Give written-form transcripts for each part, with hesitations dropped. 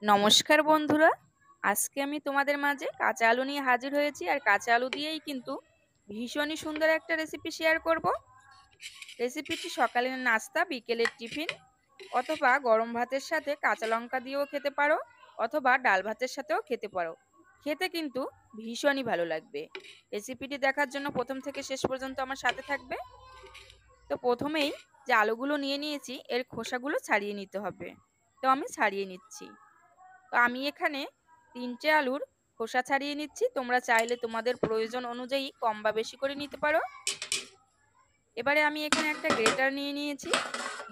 নমস্কার বন্ধুরা, আজকে আমি তোমাদের মাঝে কাঁচা আলু নিয়ে হাজির হয়েছি। আর কাঁচা আলু দিয়েই কিন্তু ভীষণই সুন্দর একটা রেসিপি শেয়ার করব। রেসিপিটি সকালের নাস্তা, বিকেলের টিফিন অথবা গরম ভাতের সাথে কাঁচা লঙ্কা দিয়েও খেতে পারো, অথবা ডাল ভাতের সাথেও খেতে পারো। খেতে কিন্তু ভীষণই ভালো লাগবে। রেসিপিটি দেখার জন্য প্রথম থেকে শেষ পর্যন্ত আমার সাথে থাকবে। তো প্রথমেই যে আলুগুলো নিয়ে নিয়েছি এর খোসাগুলো ছাড়িয়ে নিতে হবে। তো আমি ছাড়িয়ে নিচ্ছি। তো আমি এখানে 3টে আলুর খোসা ছাড়িয়ে নিচ্ছি। তোমরা চাইলে তোমাদের প্রয়োজন অনুযায়ী কম বা বেশি করে নিতে পারো। এবারে আমি এখানে একটা গ্রেটার নিয়ে নিয়েছি।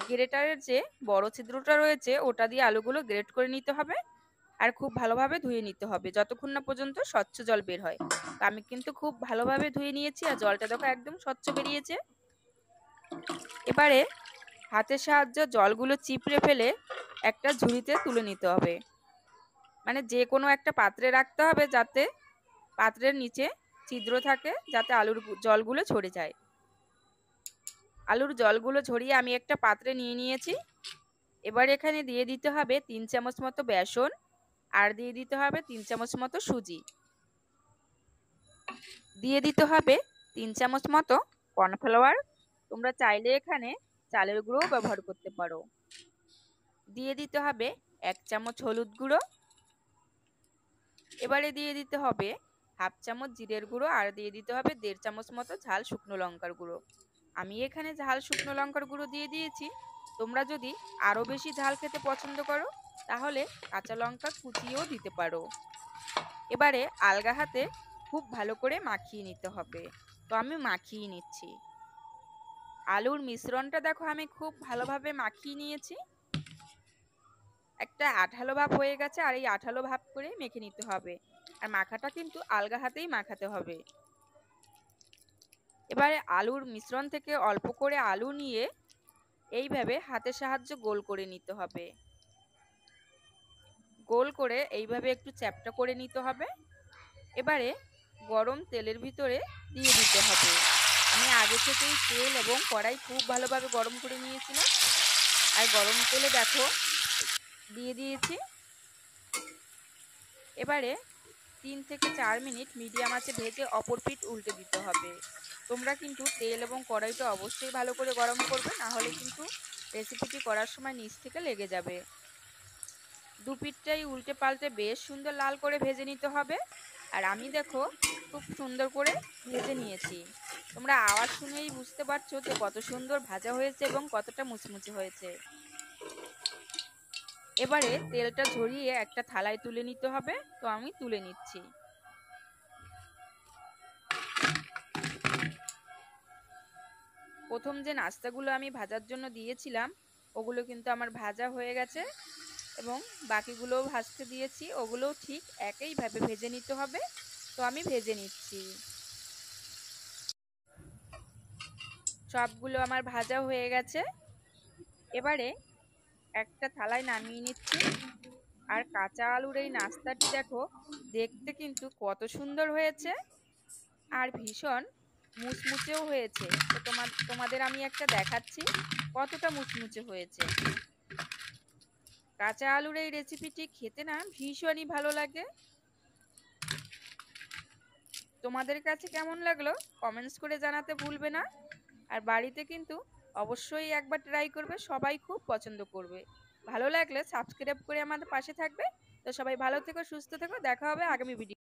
গ্রেটারের যে বড় ছিদ্রটা রয়েছে ওটা দিয়ে আলুগুলো গ্রেট করে নিতে হবে। আর খুব ভালোভাবে ধুয়ে নিতে হবে যতক্ষণ না পর্যন্ত স্বচ্ছ জল বের হয়। তো আমি কিন্তু খুব ভালোভাবে ধুয়ে নিয়েছি, আর জলটা দেখো একদম স্বচ্ছ বেরিয়েছে। এবারে হাতের সাহায্যে জলগুলো চিপড়ে ফেলে একটা ঝুড়িতে তুলে নিতে হবে। মানে যে কোনো একটা পাত্রে রাখতে হবে, যাতে পাত্রের নিচে ছিদ্র থাকে, যাতে আলুর জলগুলো ঝরে যায়। আলুর জলগুলো ঝরিয়ে আমি একটা পাত্রে নিয়ে নিয়েছি। এবার এখানে দিয়ে দিতে হবে 3 চামচ মতো বেসন, আর দিয়ে দিতে হবে 3 চামচ মতো সুজি, দিয়ে দিতে হবে 3 চামচ মতো কর্নফ্লাওয়ার। তোমরা চাইলে এখানে চালের গুঁড়োও ব্যবহার করতে পারো। দিয়ে দিতে হবে 1 চামচ হলুদ গুঁড়ো। এবারে দিয়ে দিতে হবে হাফ চামচ জিরের গুঁড়ো, আর দিয়ে দিতে হবে 1.5 চামচ মতো ঝাল শুকনো লঙ্কার গুঁড়ো। আমি এখানে ঝাল শুকনো লঙ্কার গুঁড়ো দিয়ে দিয়েছি। তোমরা যদি আরো বেশি ঝাল খেতে পছন্দ করো তাহলে কাঁচা লঙ্কা কুচিয়েও দিতে পারো। এবারে আলগা হাতে খুব ভালো করে মাখিয়ে নিতে হবে। তো আমি মাখিয়ে নিচ্ছি। আলুর মিশ্রণটা দেখো আমি খুব ভালোভাবে মাখিয়ে নিয়েছি। একটা আঠালো ভাব হয়ে গেছে, আর এই আঠালো ভাব করে মেখে নিতে হবে। আর মাখাটা কিন্তু আলগা হাতেই মাখাতে হবে। এবারে আলুর মিশ্রণ থেকে অল্প করে আলু নিয়ে এইভাবে হাতের সাহায্যে গোল করে নিতে হবে। গোল করে এইভাবে একটু চ্যাপ্টা করে নিতে হবে। এবারে গরম তেলের ভিতরে দিয়ে দিতে হবে। আমি আগে থেকেই তেল এবং কড়াই খুব ভালোভাবে গরম করে নিয়েছিলাম। আর গরম তেলে দেখো দিয়ে দিয়েছি। এবারে 3 থেকে 4 মিনিট মিডিয়াম আঁচে ভেজে অপর পিঠ উল্টে দিতে হবে। তোমরা কিন্তু তেল এবং কড়াইটা অবশ্যই ভালো করে গরম করবে, না হলে কিন্তু রেসিপিটি করার সময় নিচ থেকে লেগে যাবে। দু পিঠটাই উল্টে পাল্টে বেশ সুন্দর লাল করে ভেজে নিতে হবে। আর আমি দেখো খুব সুন্দর করে ভেজে নিয়েছি। তোমরা আওয়াজ শুনেই বুঝতে পারছো যে কত সুন্দর ভাজা হয়েছে এবং কতটা মুচমুচে হয়েছে। এবারে তেলটা ঝরিয়ে একটা থালায় তুলে নিতে হবে। তো আমি তুলে নিচ্ছি। প্রথম যে নাস্তাগুলো আমি ভাজার জন্য দিয়েছিলাম ওগুলো কিন্তু আমার ভাজা হয়ে গেছে, এবং বাকিগুলোও ভাজতে দিয়েছি, ওগুলোও ঠিক একইভাবে ভেজে নিতে হবে। তো আমি ভেজে নিচ্ছি। সবগুলো আমার ভাজা হয়ে গেছে। এবারে একটা থালায় নামিয়ে নিচ্ছি। আর কাঁচা আলুর এই নাস্তাটি দেখো দেখতে কিন্তু কত সুন্দর হয়েছে, আর ভীষণ মুচমুচেও হয়েছে। তো তোমাদের আমি একটা দেখাচ্ছি কতটা মুচমুচে হয়েছে। কাঁচা আলুর এই রেসিপিটি খেতে না ভীষণই ভালো লাগে। তোমাদের কাছে কেমন লাগলো কমেন্টস করে জানাতে ভুলবে না। আর বাড়িতে কিন্তু অবশ্যই একবার ট্রাই করবে, সবাই খুব পছন্দ করবে। ভালো লাগলে সাবস্ক্রাইব করে আমাদের পাশে থাকবে। তো সবাই ভালো থেকো, সুস্থ থেকো, দেখা হবে আগামী ভিডিও।